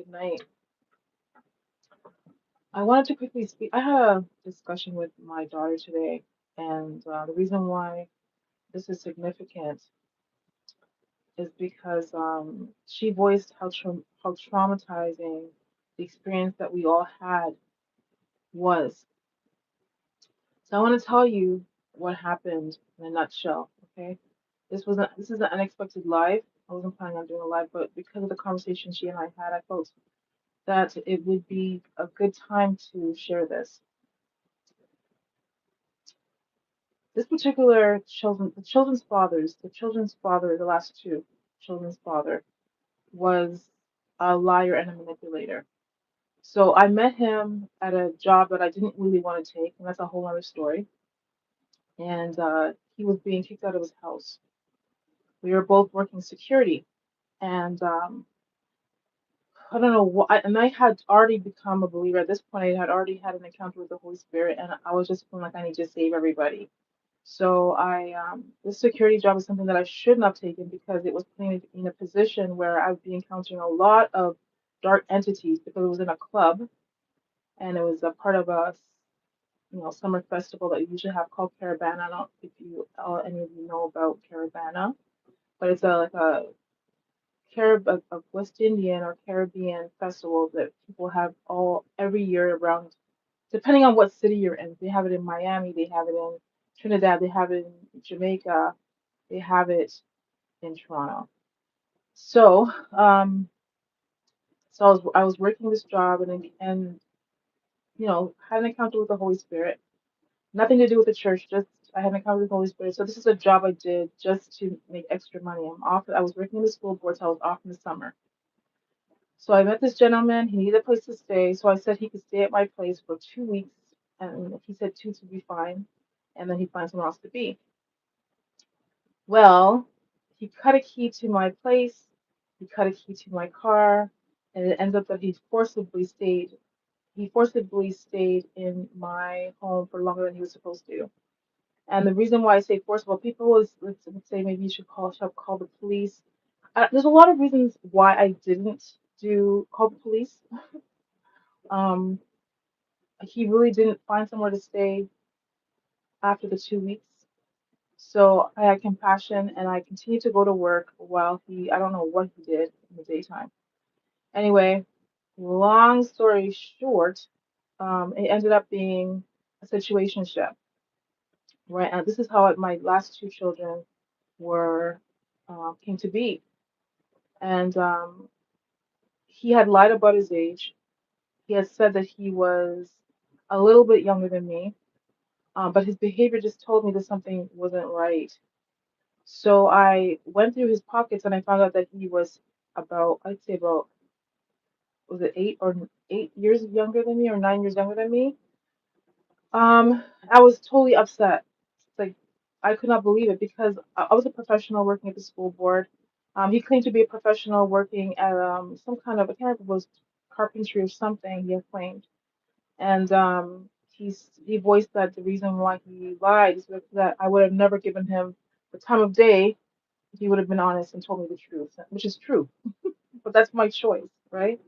night. I wanted to quickly speak. I had a discussion with my daughter today, and the reason why this is significant is because she voiced how traumatizing the experience that we all had was. So I want to tell you what happened in a nutshell. Okay, this is an unexpected live. I wasn't planning on doing a live, but because of the conversation she and I had, I felt that it would be a good time to share this. This particular the children's father, the last two children's father, was a liar and a manipulator. So I met him at a job that I didn't really want to take, and that's a whole other story. And he was being kicked out of his house. We were both working security, and I don't know what, and I had already become a believer at this point. I had already had an encounter with the Holy Spirit, and I was just feeling like I need to save everybody. So this security job is something that I shouldn't have taken because it was putting me in a position where I would be encountering a lot of dark entities because it was in a club and it was a part of a summer festival that you usually have called Caravana. I don't know if you any of you know about Caravana, but it's like a of West Indian or Caribbean festival that people have all every year around, depending on what city you're in. They have it in Miami, they have it in Trinidad, they have it in Jamaica, they have it in Toronto. So, I was working this job and had an encounter with the Holy Spirit. Nothing to do with the church, just I had an encounter with the Holy Spirit. So this is a job I did just to make extra money. I was working in the school board, so I was off in the summer. So I met this gentleman. He needed a place to stay, so I said he could stay at my place for 2 weeks, and he said two to be fine, and then he'd find somewhere else to be. Well, he cut a key to my place, he cut a key to my car, and it ends up that he forcibly stayed in my home for longer than he was supposed to. And the reason why I say forcible, people was let's say maybe you should call the police. There's a lot of reasons why I didn't do call the police. Um, he really didn't find somewhere to stay after the 2 weeks. So I had compassion and I continued to go to work while I don't know what he did in the daytime. Anyway, long story short, it ended up being a situationship, right? And this is how my last two children were came to be. And he had lied about his age. He had said that he was a little bit younger than me, but his behavior just told me that something wasn't right. So I went through his pockets and I found out that he was I'd say about, was it 8 years younger than me or 9 years younger than me? I was totally upset. Like, I could not believe it because I was a professional working at the school board. He claimed to be a professional working at some kind of, I can't remember if it was carpentry or something he had claimed. And he voiced that the reason why he lied is that I would have never given him the time of day if he would have been honest and told me the truth, which is true. But that's my choice, right?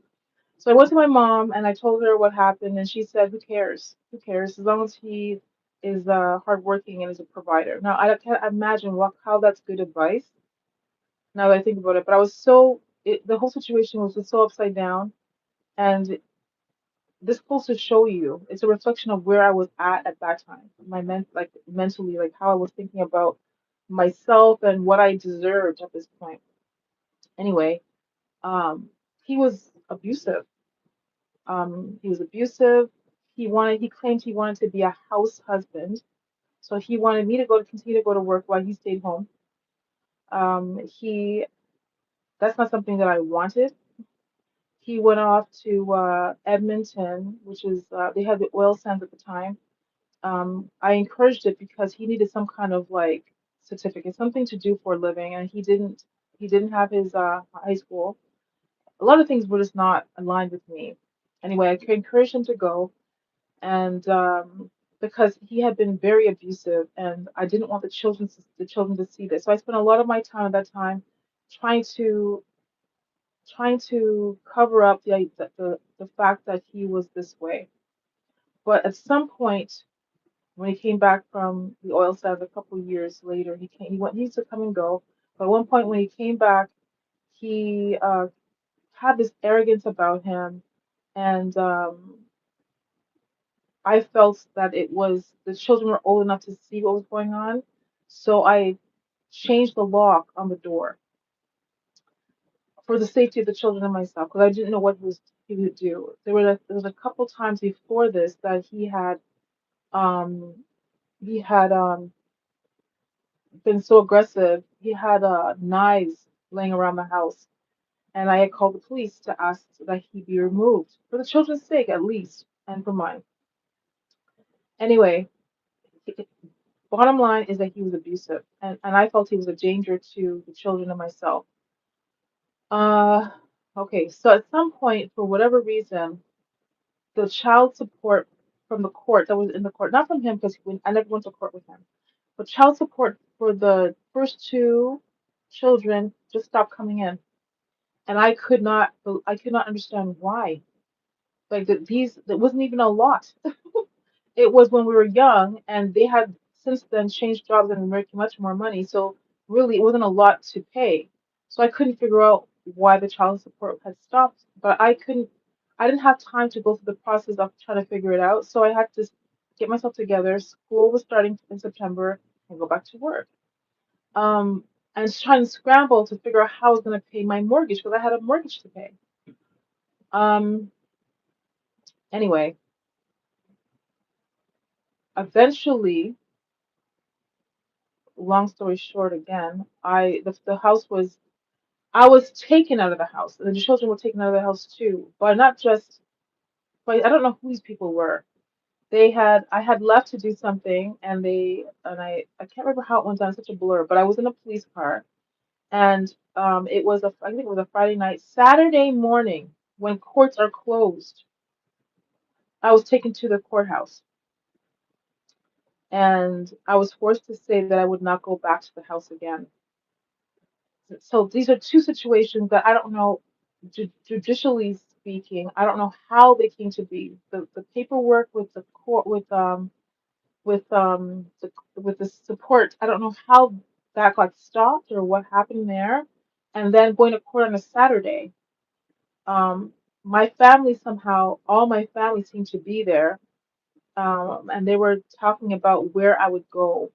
So I went to my mom and I told her what happened, and she said, "Who cares? Who cares? As long as he is hardworking and is a provider." Now I can't imagine how that's good advice. Now that I think about it, but the whole situation was just so upside down, and this goes to show you it's a reflection of where I was at that time, like mentally, like how I was thinking about myself and what I deserved at this point. Anyway, um, he was abusive. He was abusive. He claimed he wanted to be a house husband. So he wanted me to continue to go to work while he stayed home. That's not something that I wanted. He went off to Edmonton, which is, they had the oil sands at the time. I encouraged it because he needed some kind of like certificate, something to do for a living, and he didn't have his high school. A lot of things were just not aligned with me. Anyway, I encouraged him to go, and because he had been very abusive, and I didn't want the children to see this. So I spent a lot of my time at that time trying to trying to cover up the fact that he was this way. But at some point, when he came back from the oil sands a couple of years later, he used to come and go. But at one point when he came back, he had this arrogance about him, and I felt that it was the children were old enough to see what was going on, so I changed the lock on the door for the safety of the children and myself because I didn't know what he would do. There was a couple times before this that um he had been so aggressive. He had knives laying around the house, and I had called the police to ask that he be removed for the children's sake at least, and for mine. Anyway, bottom line is that he was abusive, and I felt he was a danger to the children and myself. Uh, okay, so at some point, for whatever reason, the child support from the court that was in the court, not from him because I never went to court with him, but child support for the first two children just stopped coming in, and I could not understand why. Like that wasn't even a lot. It was when we were young, and they had since then changed jobs and were making much more money. So really, it wasn't a lot to pay. So I couldn't figure out why the child support had stopped. But I didn't have time to go through the process of trying to figure it out. So I had to get myself together. School was starting in September and go back to work. And just trying to scramble to figure out how I was going to pay my mortgage because I had a mortgage to pay. Um, anyway, eventually, long story short, again, the house was I was taken out of the house. And the children were taken out of the house too, but not just. But I don't know who these people were. I had left to do something, and I can't remember how it went down. It's such a blur. But I was in a police car, and I think it was a Friday night. Saturday morning, when courts are closed, I was taken to the courthouse, and I was forced to say that I would not go back to the house again. So these are two situations that I don't know, judicially speaking, I don't know how they came to be. The paperwork with the court with the support, I don't know how that got stopped or what happened there. And then going to court on a Saturday. Um, my family somehow, all my family seemed to be there, and they were talking about where I would go.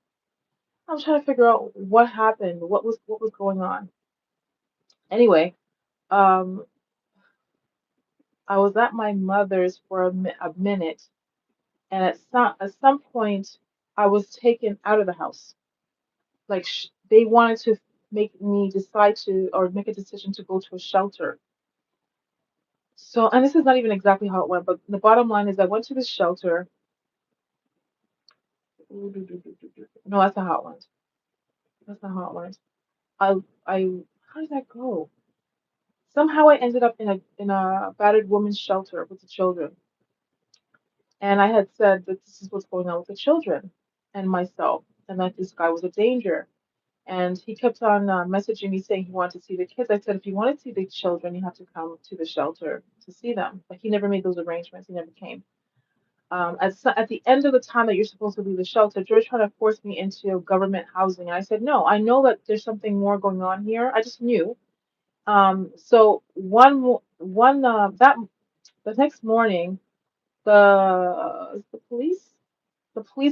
I was trying to figure out what happened, what was going on. Anyway, um, I was at my mother's for a minute, and at some point, I was taken out of the house. Like they wanted to make me decide to or make a decision to go to a shelter. So, and this is not even exactly how it went, but the bottom line is I went to the shelter. No, that's not how it went. That's not how it went. I, how did that go? Somehow I ended up in a battered woman's shelter with the children. And I had said that this is what's going on with the children and myself, and that this guy was a danger. And he kept on messaging me saying he wanted to see the kids. I said, if you want to see the children, you have to come to the shelter to see them. But he never made those arrangements. He never came. At the end of the time that you're supposed to leave the shelter, George tried to force me into government housing. And I said, no, I know that there's something more going on here. I just knew. So the next morning, the police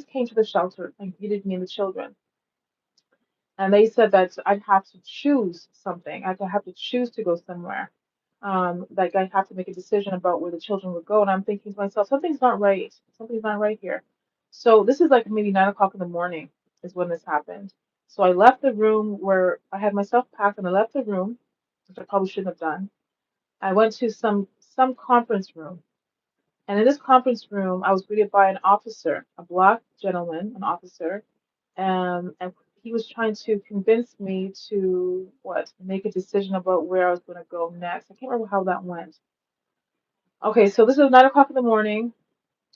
came to the shelter and greeted me and the children, and they said that I'd have to choose something. I'd have to choose to go somewhere. Like I'd have to make a decision about where the children would go. And I'm thinking to myself, something's not right. Something's not right here. So this is like maybe 9 o'clock in the morning is when this happened. So I left the room where I had myself packed, and I left the room, which I probably shouldn't have done. I went to some conference room, and in this conference room, I was greeted by an officer, a black gentleman, an officer, and he was trying to convince me to make a decision about where I was going to go next. I can't remember how that went. Okay, so this is 9 o'clock in the morning,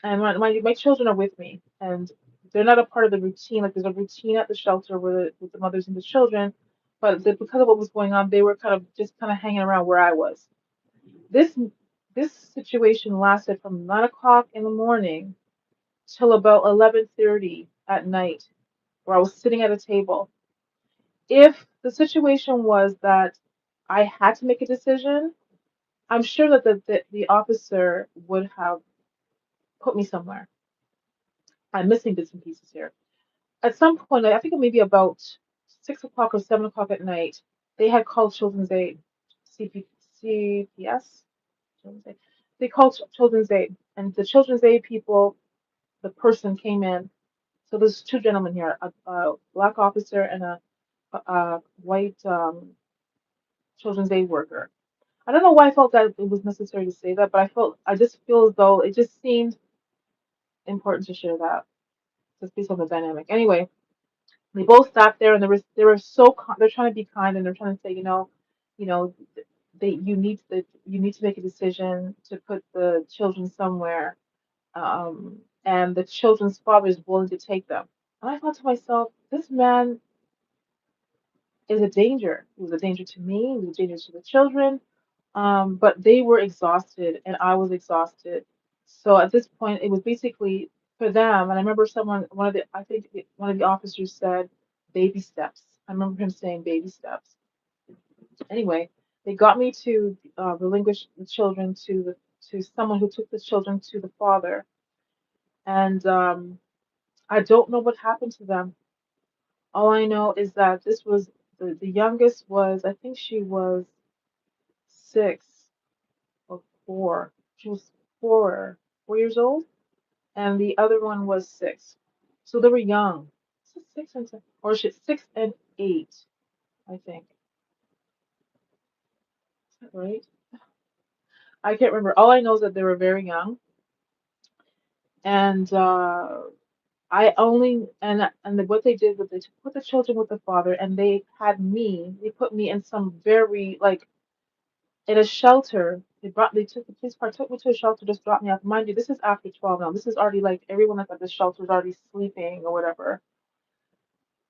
and my children are with me, and they're not a part of the routine. Like there's a routine at the shelter with the mothers and the children, but because of what was going on, they were kind of just kind of hanging around where I was. This this situation lasted from 9 o'clock in the morning till about 11:30 at night, where I was sitting at a table. If the situation was that I had to make a decision, I'm sure that the officer would have put me somewhere. I'm missing bits and pieces here. At some point, I think maybe about 6 o'clock or 7 o'clock at night, they had called Children's Aid, CP, CPS. Children's Aid. They called Children's Aid, and the Children's Aid people, the person came in. So there's two gentlemen here, a black officer and a white Children's Aid worker. I don't know why I felt that it was necessary to say that, but I just feel as though it just seemed important to share that, just based on the dynamic. Anyway, they both sat there and they were so they're trying to be kind and they're trying to say, you know, you need to make a decision to put the children somewhere, and the children's father is willing to take them. And I thought to myself, this man is a danger. He was a danger to me. He was a danger to the children. But they were exhausted and I was exhausted. So at this point, it was basically for them. And I remember I think one of the officers said, baby steps. I remember him saying baby steps. Anyway, they got me to relinquish the children to someone who took the children to the father. And I don't know what happened to them. All I know is that this was the youngest was, I think she was 6 or 4. She was 4 years old, and the other one was 6. So they were young. Is it 6 and 7? Or is it 6 and 8? I think. Is that right? I can't remember. All I know is that they were very young, and I only what they did was they put the children with the father, and they had me. They put me in some very like in a shelter. They took the police car, took me to a shelter, just dropped me off. Mind you, this is after 12 now. This is already like everyone that's at the shelter is already sleeping or whatever.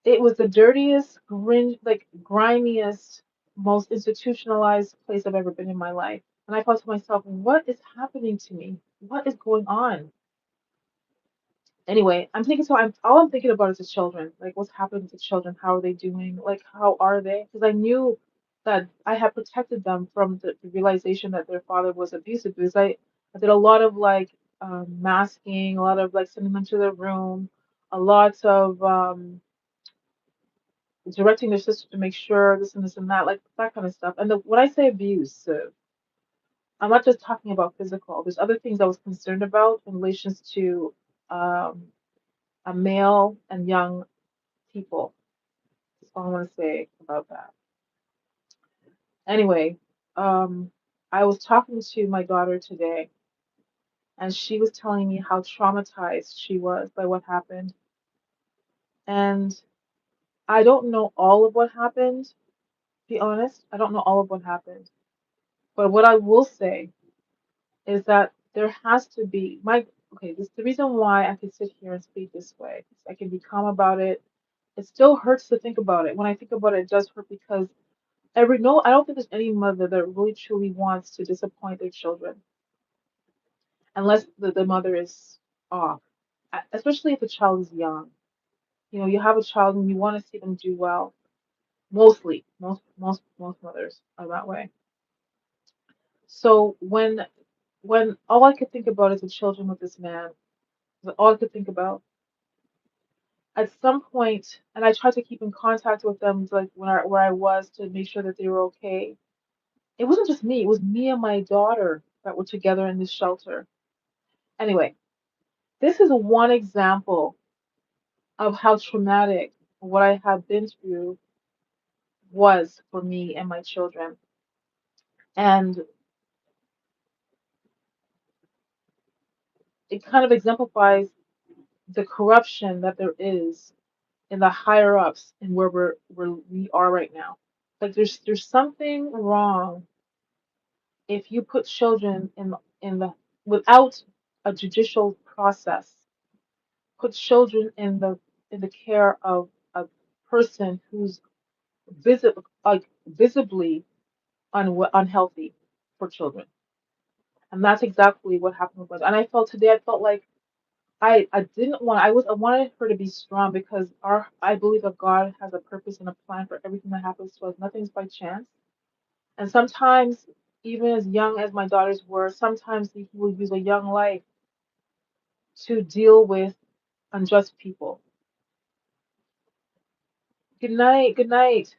It was the dirtiest, grimiest, most institutionalized place I've ever been in my life. And I thought to myself, what is happening to me? What is going on? Anyway, all I'm thinking about is the children. Like, what's happening to children? How are they doing? Like, how are they? Because I knew that I had protected them from the realization that their father was abusive. Because I did a lot of like masking, a lot of like sending them to their room, a lot of directing their sister to make sure this and that, like that kind of stuff. And when I say abuse, I'm not just talking about physical. There's other things I was concerned about in relations to um, a male and young people. That's all I want to say about that. Anyway, I was talking to my daughter today, and she was telling me how traumatized she was by what happened. And I don't know all of what happened, to be honest. I don't know all of what happened. But what I will say is that there has to be okay, this the reason why I can sit here and speak this way. I can be calm about it. It still hurts to think about it. When I think about it, it does hurt because no, I don't think there's any mother that really truly wants to disappoint their children unless the mother is off. Especially if the child is young. You have a child and you want to see them do well. Mostly, most mothers are that way. So when all I could think about is the children with this man, all I could think about. At some point, and I tried to keep in contact with them, like where I was, to make sure that they were okay. It wasn't just me; it was me and my daughter that were together in this shelter. Anyway, this is one example of how traumatic what I have been through was for me and my children, and it kind of exemplifies the corruption that there is in the higher ups and where we are right now. Like there's something wrong if you put children in the without a judicial process, put children in the care of a person who's visibly unhealthy for children. And that's exactly what happened with us. And I felt today, I felt like I didn't want, I wanted her to be strong because I believe that God has a purpose and a plan for everything that happens to us. Nothing's by chance. And sometimes, even as young as my daughters were, sometimes He will use a young life to deal with unjust people. Good night, good night.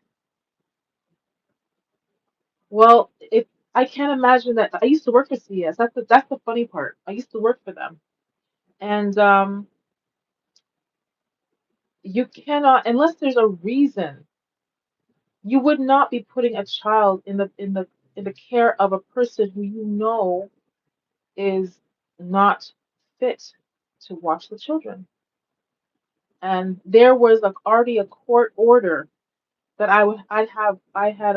Well, if I can't imagine that. I used to work for CES. That's the funny part. I used to work for them. And you cannot, unless there's a reason, you would not be putting a child in the care of a person who you know is not fit to watch the children. And there was like already a court order that I had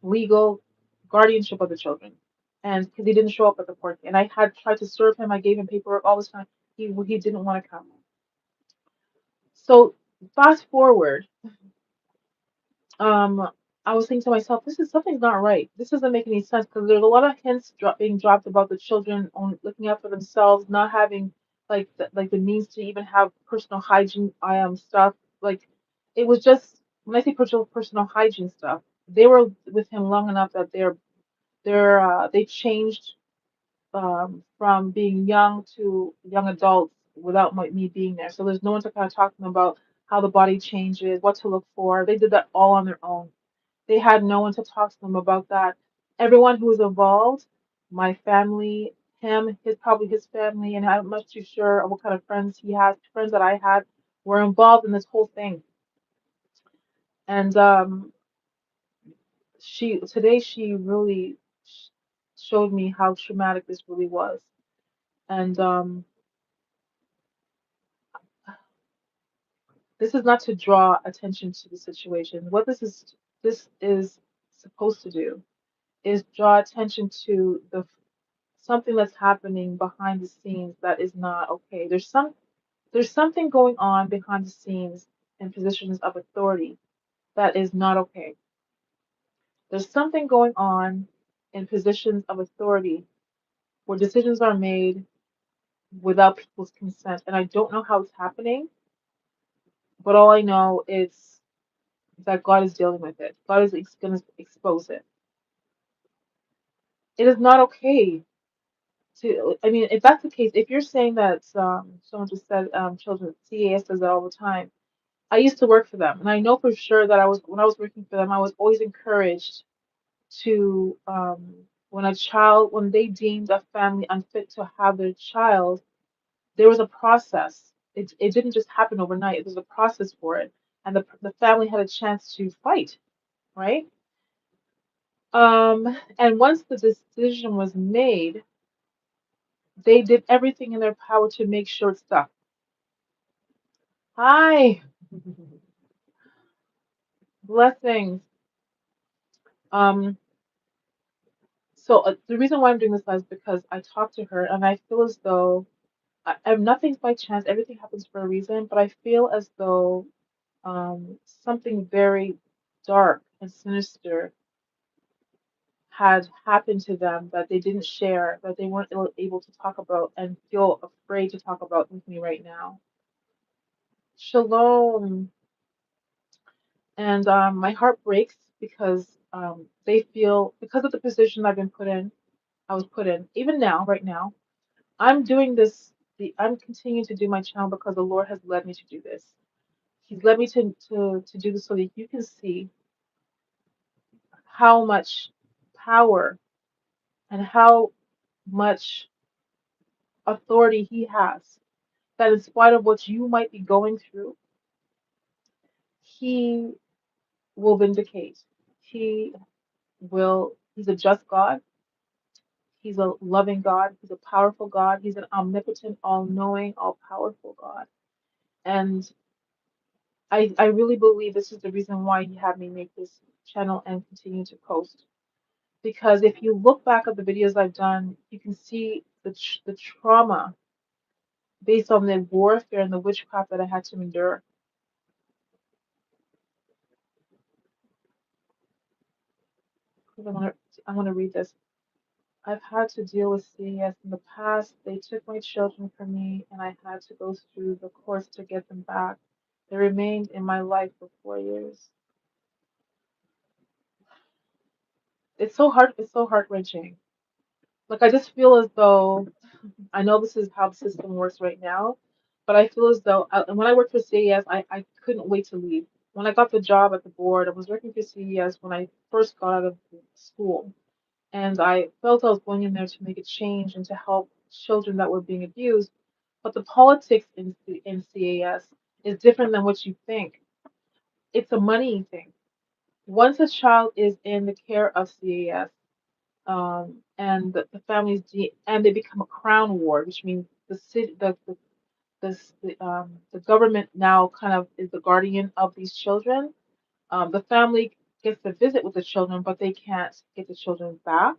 legal guardianship of the children, and because he didn't show up at the court, and I had tried to serve him, I gave him paperwork all this time. He didn't want to come. So fast forward, um, I was thinking to myself, this is something's not right. This doesn't make any sense because there's a lot of hints being dropped about the children on looking out for themselves, not having like the means to even have personal hygiene stuff. Like it was just when I say personal hygiene stuff, they were with him long enough that they changed from being young to young adults without me being there. So there's no one to kind of talk to them about how the body changes, what to look for. They did that all on their own. They had no one to talk to them about that. Everyone who was involved, my family, him, probably his family, and I'm not too sure of what kind of friends he has. Friends that I had were involved in this whole thing. And she really showed me how traumatic this really was. And this is not to draw attention to the situation. What this is supposed to do is draw attention to the something that's happening behind the scenes that is not okay. There's something going on behind the scenes in positions of authority that is not okay. There's something going on in positions of authority where decisions are made without people's consent. And I don't know how it's happening, but all I know is that God is dealing with it. God is going to expose it. It is not okay I mean, if that's the case, if you're saying that someone just said children, CAS does that all the time. I used to work for them, and I know for sure that when I was working for them, I was always encouraged to when they deemed a family unfit to have their child, there was a process. It didn't just happen overnight. There was a process for it, and the family had a chance to fight, right? And once the decision was made, they did everything in their power to make sure it stuck. Hi, blessings. Um, so the reason why I'm doing this is because I talked to her and I feel as though nothing's by chance. Everything happens for a reason, but I feel as though something very dark and sinister had happened to them that they didn't share, that they weren't able to talk about and feel afraid to talk about with me right now. Shalom. And my heart breaks because they feel, because of the position I was put in, even now, right now, I'm doing this, I'm continuing to do my channel because the Lord has led me to do this. He's led me to do this so that you can see how much power and how much authority He has. That in spite of what you might be going through, He will vindicate. He He's a just God. He's a loving God. He's a powerful God. He's an omnipotent, all knowing, all powerful God. And I really believe this is the reason why He had me make this channel and continue to post. Because if you look back at the videos I've done, you can see the trauma based on the warfare and the witchcraft that I had to endure. I want to read this. I've had to deal with CES in the past. They took my children from me, and I had to go through the course to get them back. They remained in my life for 4 years. It's so hard. It's so heart-wrenching. Like I just feel as though I know this is how the system works right now, but I feel as though and when I worked for CES, I couldn't wait to leave. When I got the job at the board, I was working for CES when I first got out of school, and I felt I was going in there to make a change and to help children that were being abused. But the politics in CAS is different than what you think. It's a money thing. Once a child is in the care of CAS, and the families and they become a crown ward, which means the city, the government now kind of is the guardian of these children. The family gets to visit with the children, but they can't get the children back.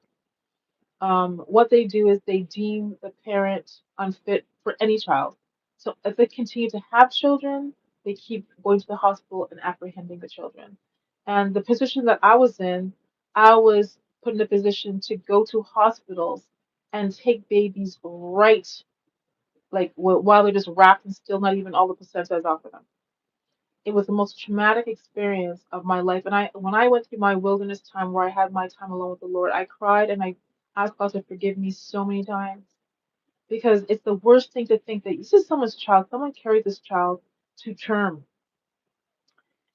What they do is they deem the parent unfit for any child. So if they continue to have children, they keep going to the hospital and apprehending the children. And the position that I was in, I was put in a position to go to hospitals and take babies right, like while they're just wrapped and still not even all the placentas off of them. It was the most traumatic experience of my life. And when I went through my wilderness time where I had my time alone with the Lord, I cried and I asked God to forgive me so many times because it's the worst thing to think that this is someone's child. Someone carried this child to term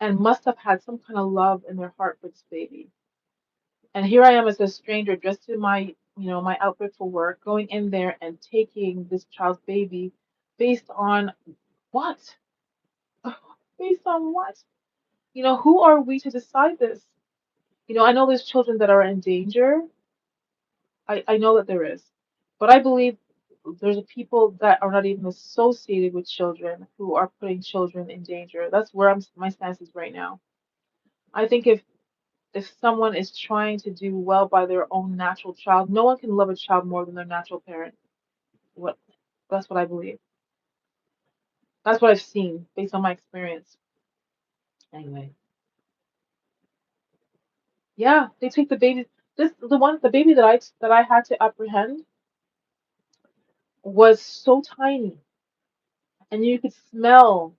and must have had some kind of love in their heart for this baby. And here I am as a stranger, dressed in my outfit for work, going in there and taking this child's baby based on what? Based on what? Who are we to decide this? I know there's children that are in danger. I know that there is. But I believe there's people that are not even associated with children who are putting children in danger. That's where my stance is right now. I think if someone is trying to do well by their own natural child, no one can love a child more than their natural parent. What That's what I believe. That's what I've seen based on my experience. Anyway, yeah, they take the baby. The baby that I had to apprehend was so tiny, and you could smell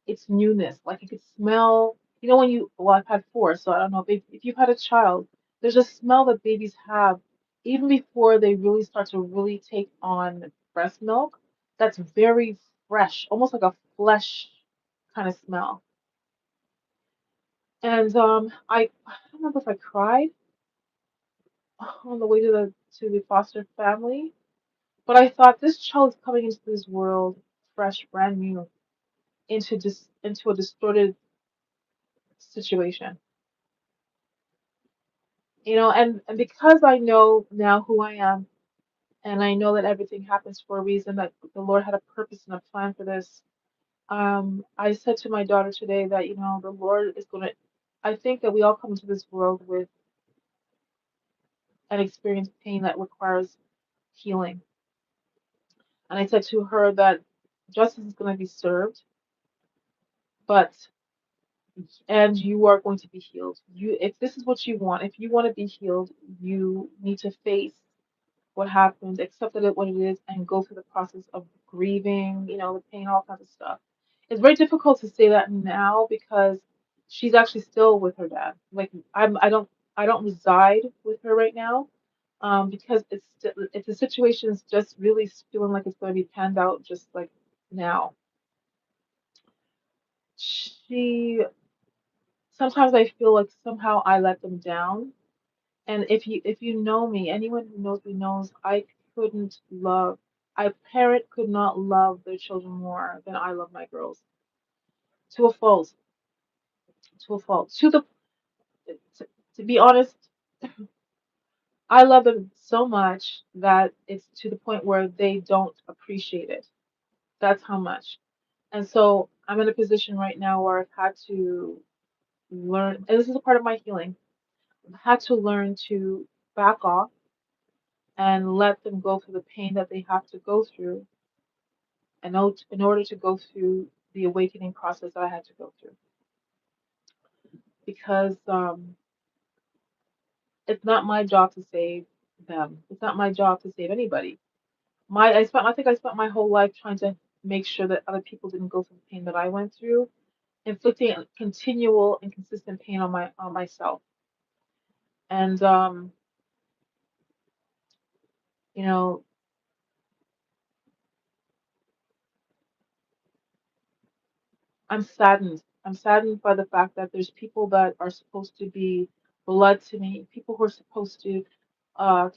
its newness. Like you could smell, when well, I've had four, so I don't know if you've had a child, there's a smell that babies have even before they really start to really take on breast milk. That's very fresh, almost like a flesh kind of smell. And I don't remember if I cried on the way to the foster family, but I thought this child is coming into this world fresh, brand new, into a distorted situation. And because I know now who I am, and I know that everything happens for a reason, that the Lord had a purpose and a plan for this. I said to my daughter today that, the Lord is going to, I think that we all come into this world with an experience pain that requires healing. And I said to her that justice is going to be served, but, and you are going to be healed. If this is what you want, if you want to be healed, you need to face what happened, accept it what it is, and go through the process of grieving, the pain, all kinds of stuff. It's very difficult to say that now because she's actually still with her dad. Like I don't reside with her right now, because it's the situation is just really feeling like it's going to be panned out just like now. She Sometimes I feel like somehow I let them down. And if you know me, anyone who knows me knows I couldn't love a parent could not love their children more than I love my girls. To a fault. To a fault. To be honest, I love them so much that it's to the point where they don't appreciate it. That's how much. And so I'm in a position right now where I've had to learn, and this is a part of my healing. I've had to learn to back off and let them go through the pain that they have to go through in order to go through the awakening process I had to go through. Because It's not my job to save them. It's not my job to save anybody. I think I spent my whole life trying to make sure that other people didn't go through the pain that I went through, inflicting continual and consistent pain on myself. And you know, I'm saddened. I'm saddened by the fact that there's people that are supposed to be blood to me, people who are supposed to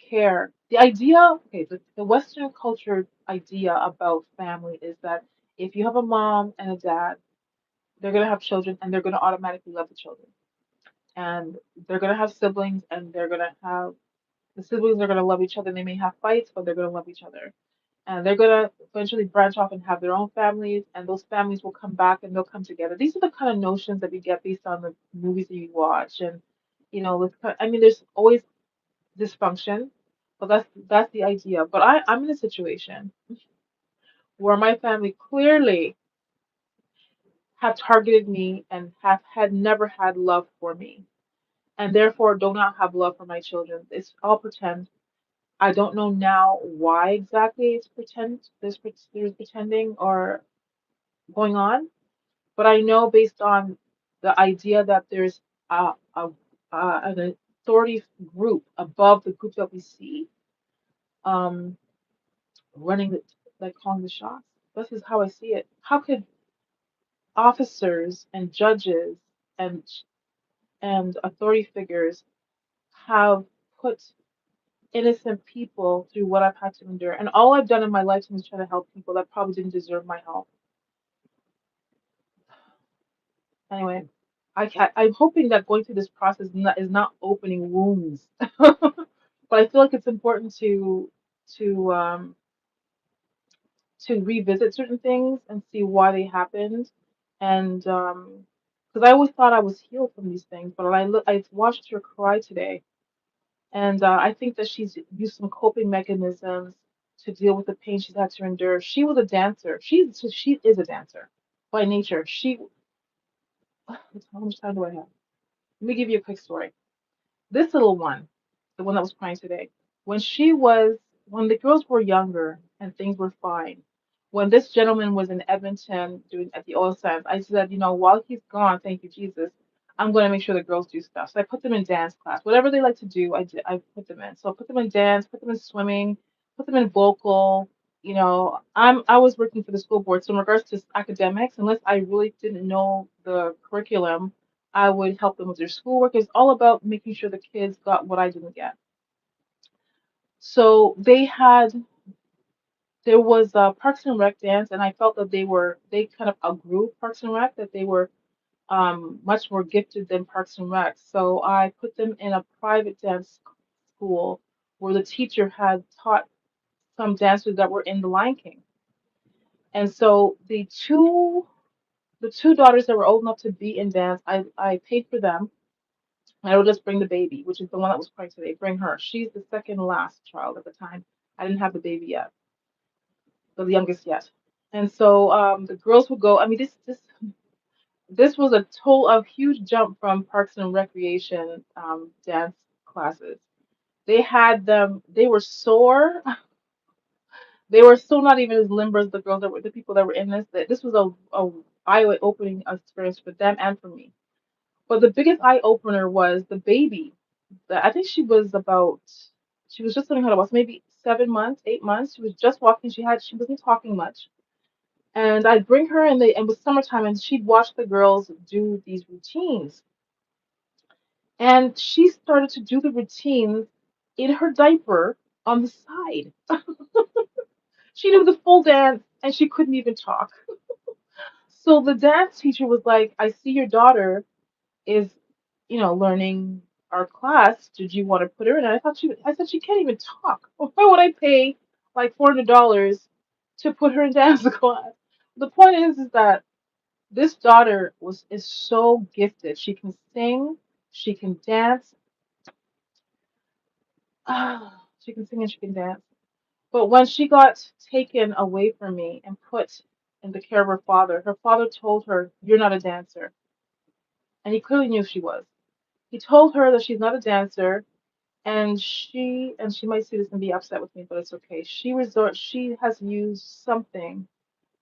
care. The idea, okay, the Western culture idea about family is that if you have a mom and a dad, they're gonna have children and they're gonna automatically love the children. And they're gonna have siblings and they're gonna have the siblings are gonna love each other. They may have fights, but they're gonna love each other. And they're gonna eventually branch off and have their own families, and those families will come back and they'll come together. These are the kind of notions that we get based on the movies that you watch, and I mean, there's always dysfunction, but that's the idea. But I'm in a situation where my family clearly have targeted me and have had never had love for me, and therefore do not have love for my children. It's all pretend. I don't know now why exactly it's pretend. There's pretending or going on. But I know based on the idea that there's an authority group above the group that we see, um, running the, like calling the shots. This is how I see it. How could officers and judges and and authority figures have put innocent people through what I've had to endure? And all I've done in my lifetime is try to help people that probably didn't deserve my help. Anyway, I'm hoping that going through this process is not opening wounds, but I feel like it's important to um, to revisit certain things and see why they happened, and because I always thought I was healed from these things, but I watched her cry today, and I think that she's used some coping mechanisms to deal with the pain she's had to endure. She was a dancer. She is a dancer by nature. How much time do I have? Let me give you a quick story. This little one, the one that was crying today, when she was, when the girls were younger and things were fine, when this gentleman was in Edmonton doing at the oil sands, I said, while he's gone, thank you, Jesus, I'm going to make sure the girls do stuff. So I put them in dance class. Whatever they like to do, I put them in. So I put them in dance, put them in swimming, put them in vocal. I was working for the school board, so in regards to academics, unless I really didn't know the curriculum, I would help them with their schoolwork. It's all about making sure the kids got what I didn't get. So there was a Parks and Rec dance, and I felt that they kind of outgrew Parks and Rec, that they were much more gifted than Parks and Rec. So I put them in a private dance school where the teacher had taught some dancers that were in The Lion King. And so the two daughters that were old enough to be in dance, I paid for them. I would just bring the baby, which is the one that was crying today. Bring her. She's the second last child at the time. I didn't have the baby yet, the youngest yet. And so the girls would go. I mean, this was a huge jump from Parks and Recreation dance classes. They had them. They were sore. They were still not even as limber as the people that were in this. This was a eye-opening experience for them and for me. But the biggest eye opener was the baby. I think she was just learning how to walk, maybe 7 months, 8 months. She was just walking. She wasn't talking much. And I'd bring her and it was summertime and she'd watch the girls do these routines. And she started to do the routines in her diaper on the side. She knew the full dance and she couldn't even talk. So the dance teacher was like, I see your daughter is, learning our class. Did you want to put her in? And I said, she can't even talk. Why would I pay like $400 to put her in dance class? The point is that this daughter is so gifted. She can sing, she can dance, she can sing and she can dance. But when she got taken away from me and put in the care of her father told her, "You're not a dancer." And he clearly knew she was. He told her that she's not a dancer. And she might see this and be upset with me, but it's okay. She has used something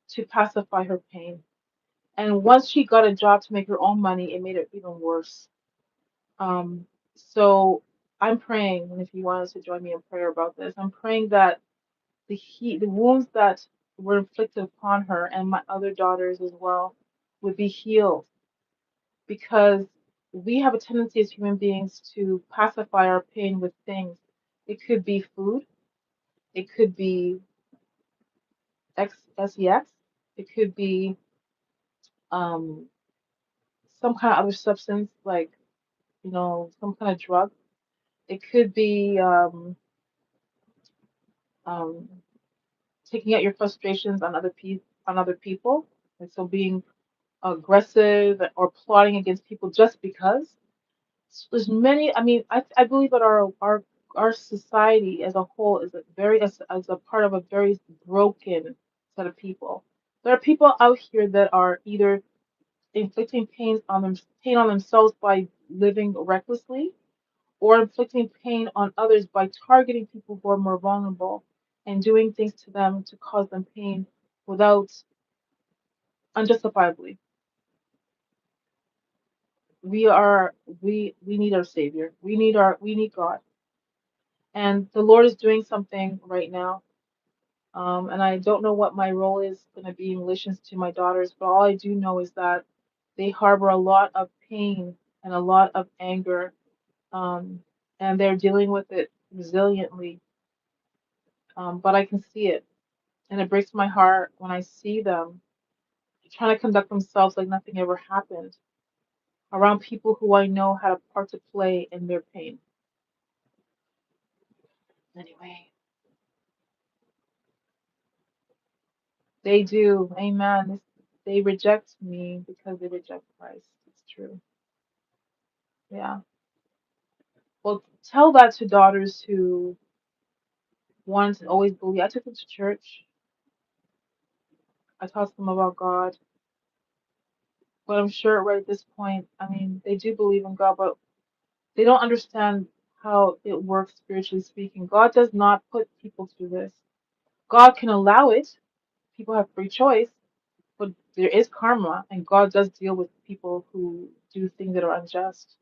to pacify her pain. And once she got a job to make her own money, it made it even worse. So I'm praying, and if you want us to join me in prayer about this, I'm praying that the wounds that were inflicted upon her and my other daughters as well would be healed, because we have a tendency as human beings to pacify our pain with things. It could be food, it could be sex, it could be um, some kind of other substance, like, some kind of drug. It could be um, taking out your frustrations on other people, and so being aggressive or plotting against people just because. So there's many. I mean, I believe that our society as a whole is as a part of a very broken set of people. There are people out here that are either inflicting pain on themselves by living recklessly, or inflicting pain on others by targeting people who are more vulnerable and doing things to them to cause them pain without unjustifiably. We need our savior. We need God. And the Lord is doing something right now. And I don't know what my role is going to be in relation to my daughters, but all I do know is that they harbor a lot of pain and a lot of anger, um, and they're dealing with it resiliently. But I can see it, and it breaks my heart when I see them trying to conduct themselves like nothing ever happened around people who I know had a part to play in their pain. Anyway, they do. Amen. They reject me because they reject Christ. It's true. Yeah. Well, tell that to daughters who want to always believe. I took them to church. I taught them about God. But I'm sure right at this point, I mean, they do believe in God, but they don't understand how it works spiritually speaking. God does not put people through this. God can allow it. People have free choice, but there is karma, and God does deal with people who do things that are unjust.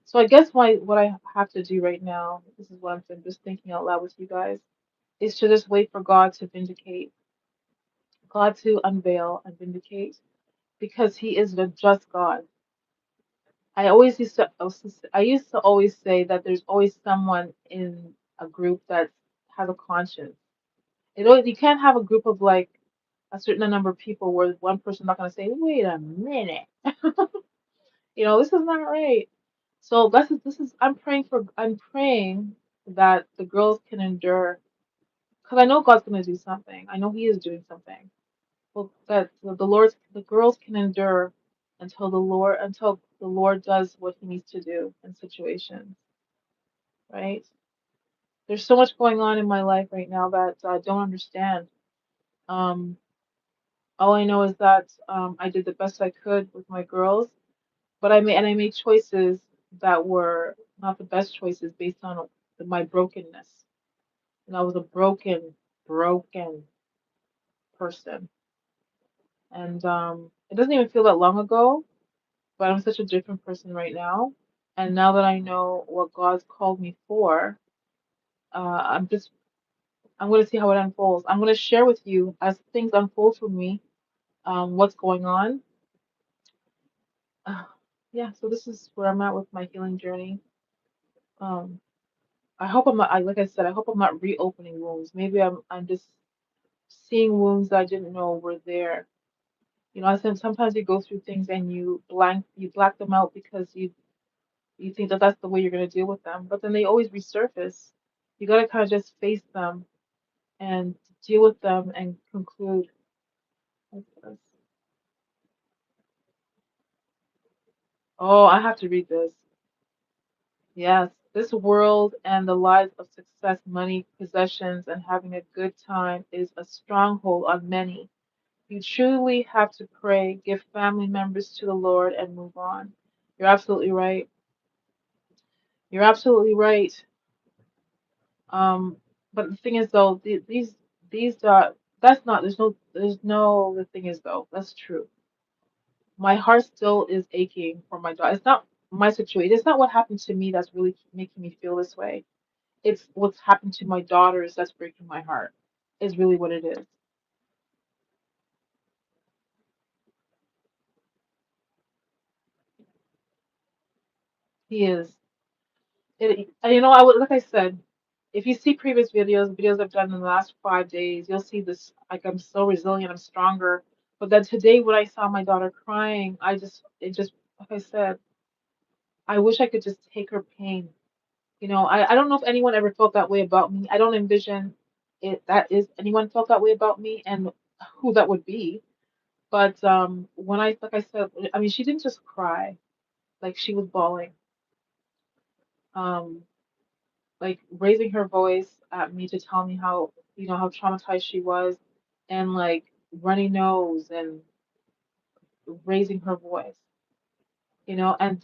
So I guess what I have to do right now, this is what I'm just thinking out loud with you guys, is to just wait for God to vindicate, God to unveil and vindicate, because He is the just God. I used to always say that there's always someone in a group that has a conscience. You can't have a group of like a certain number of people where one person's not going to say, "Wait a minute, this is not right." So I'm praying that the girls can endure, because I know God's going to do something. I know He is doing something. Well, that the girls can endure until the Lord does what He needs to do in situations, right? There's so much going on in my life right now that I don't understand. Um, all I know is that I did the best I could with my girls, but I made choices that were not the best choices based on my brokenness. And I was a broken person. And it doesn't even feel that long ago, but I'm such a different person right now. And now that I know what God's called me for, I'm going to see how it unfolds. I'm going to share with you as things unfold for me, what's going on. Uh, yeah, so this is where I'm at with my healing journey. Um, I hope I'm not, like I said, I hope I'm not reopening wounds. Maybe I'm just seeing wounds that I didn't know were there. I said sometimes you go through things and you black them out because you think that that's the way you're going to deal with them, but then they always resurface. You got to kind of just face them and deal with them and conclude. Oh, I have to read this. Yes, this world and the lies of success, money, possessions, and having a good time is a stronghold on many. You truly have to pray, give family members to the Lord, and move on. You're absolutely right. You're absolutely right. Um, but the thing is though, these that's not there's no the thing is though, that's true. My heart still is aching for my daughter. It's not my situation. It's not what happened to me that's really making me feel this way. It's what's happened to my daughters that's breaking my heart. Is really what it is. He is. And you know, I would like I said, if you see previous videos I've done in the last 5 days, you'll see this. Like I'm so resilient, I'm stronger. But then today, when I saw my daughter crying, it just, like I said, I wish I could just take her pain. You know, I don't know if anyone ever felt that way about me. I don't envision it that is anyone felt that way about me and who that would be. But when I, like I said, I mean, she didn't just cry, like she was bawling. Um, like raising her voice at me to tell me how, you know, how traumatized she was, and like runny nose and raising her voice, you know, and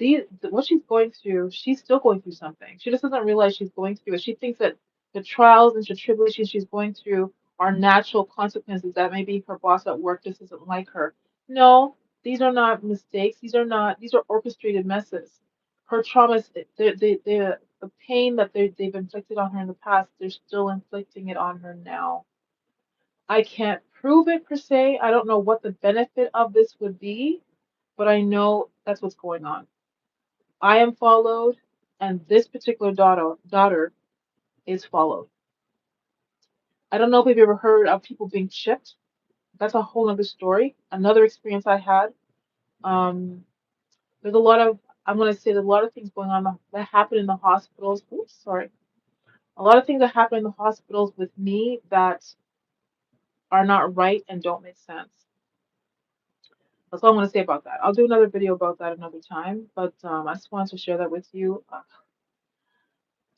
what she's going through, she's still going through something. She just doesn't realize she's going through it. She thinks that the trials and the tribulations she's going through are natural consequences, that maybe her boss at work just doesn't like her. No, these are not mistakes. These are orchestrated messes. Her traumas, the pain that they've inflicted on her in the past, they're still inflicting it on her now. I can't prove it per se. I don't know what the benefit of this would be, but I know that's what's going on. I am followed, and this particular daughter is followed. I don't know if you've ever heard of people being chipped. That's a whole other story. Another experience I had. Um, there's a lot of I'm gonna say there's a lot of things going on that happen in the hospitals. Oops, sorry. A lot of things that happen in the hospitals with me that are not right and don't make sense. That's all I'm gonna say about that. I'll do another video about that another time, but I just wanted to share that with you.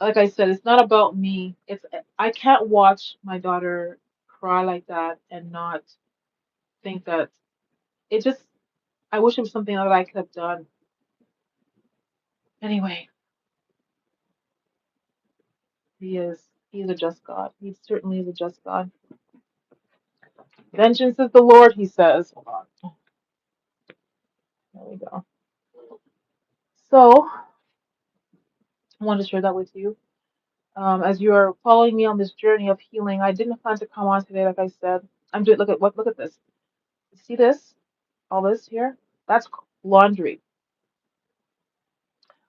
Like I said, it's not about me. It's I can't watch my daughter cry like that and not think that it just I wish it was something that I could have done. Anyway, he is a just God. He certainly is a just God. Vengeance is the Lord, he says. Hold on. There we go. So I wanted to share that with you. As you are following me on this journey of healing, I didn't plan to come on today, like I said. I'm doing look at this. See this? All this here? That's laundry.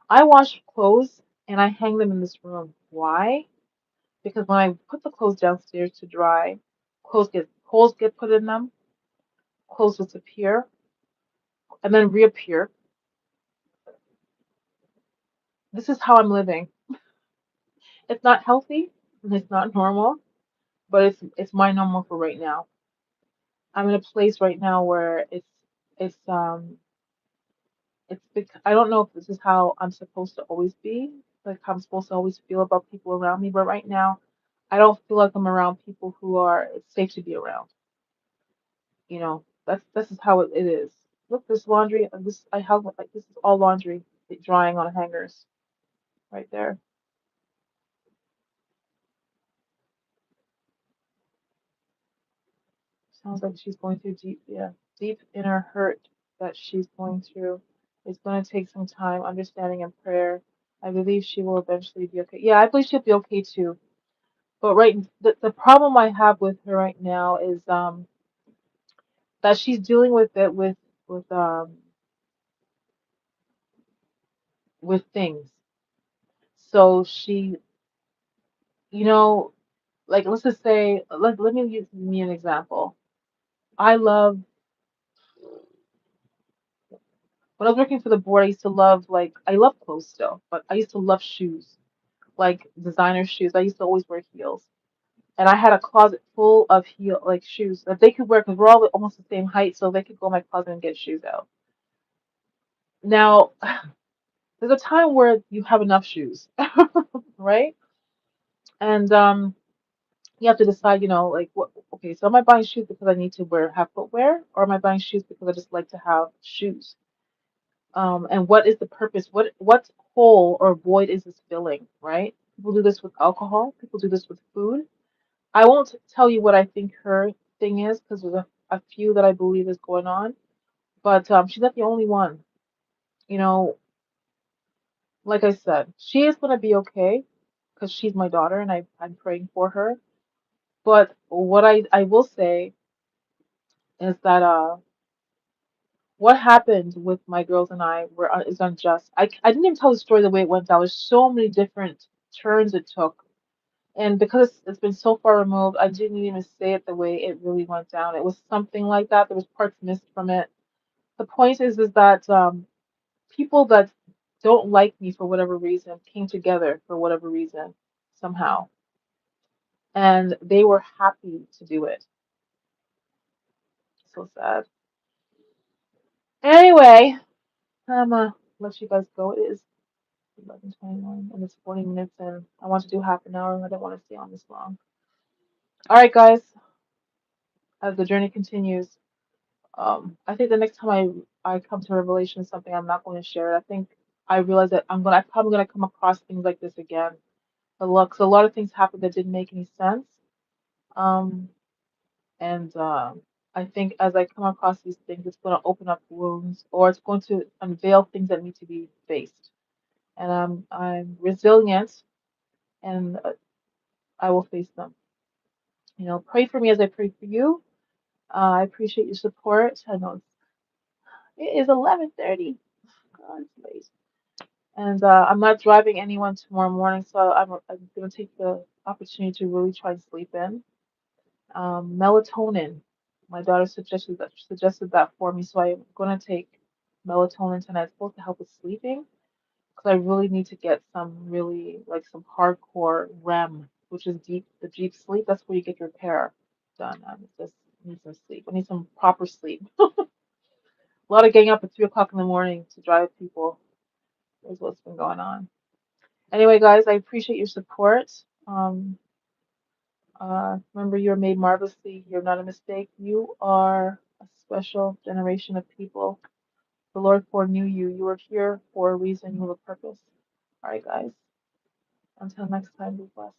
I wash clothes and I hang them in this room. Why? Because when I put the clothes downstairs to dry, clothes get holes get put in them, clothes disappear and then reappear. This is how I'm living. It's not healthy and it's not normal, but it's my normal for right now. I'm in a place right now where it's I don't know if this is how I'm supposed to always be, like how I'm supposed to always feel about people around me, but right now I don't feel like I'm around people who are it's safe to be around. You know, that's this is how it is. Look, this laundry. This I have like this is all laundry drying on hangers right there. Sounds like she's going through deep, yeah, deep inner hurt that she's going through. It's going to take some time, understanding, and prayer. I believe she will eventually be okay. Yeah, I believe she'll be okay too. But the problem I have with her right now is that she's dealing with it with with things. So she, you know, like let's just say let me use me an example. I love when I was working for the board, I used to love like I love clothes still, but I used to love shoes, like designer shoes. I used to always wear heels. And I had a closet full of shoes that they could wear because we're all almost the same height, so they could go in my closet and get shoes out. Now, there's a time where you have enough shoes, right? And you have to decide, you know, like what okay, so am I buying shoes because I need to have footwear, or am I buying shoes because I just like to have shoes? And what is the purpose? What hole or void is this filling, right? People do this with alcohol. People do this with food. I won't tell you what I think her thing is because there's a few that I believe is going on, but she's not the only one. You know, like I said, she is going to be okay because she's my daughter and I'm praying for her. But what I will say is that what happened with my girls and I is unjust. I didn't even tell the story the way it went down. There's so many different turns it took. And because it's been so far removed, I didn't even say it the way it really went down. It was something like that. There was parts missed from it. The point is that people that don't like me for whatever reason came together for whatever reason somehow, and they were happy to do it. So sad. Anyway, I'm gonna let you guys go. It is 11:21 and it's 40 minutes, and I want to do half an hour. I don't want to stay on this long. All right, guys. As the journey continues, I think the next time I come to revelation is something I'm not going to share. I think I realize that I'm probably gonna come across things like this again. A lot of things happened that didn't make any sense. Um, and I think as I come across these things, it's going to open up wounds, or it's going to unveil things that need to be faced. And I'm resilient, and I will face them. You know, pray for me as I pray for you. I appreciate your support. I know it is 11:30. God, it's late. And I'm not driving anyone tomorrow morning, so I'm going to take the opportunity to really try and sleep in. Melatonin. My daughter suggested that for me, so I'm going to take melatonin tonight. It's supposed to help with sleeping because I really need to get some really like some hardcore REM, which is deep sleep. That's where you get your repair done. I just need some sleep. I need some proper sleep. A lot of getting up at 3 o'clock in the morning to drive people is what's been going on. Anyway, guys, I appreciate your support. Remember, you're made marvelously. You're not a mistake. You are a special generation of people. The Lord foreknew you. You are here for a reason. You have a purpose. All right, guys. Until next time, be blessed.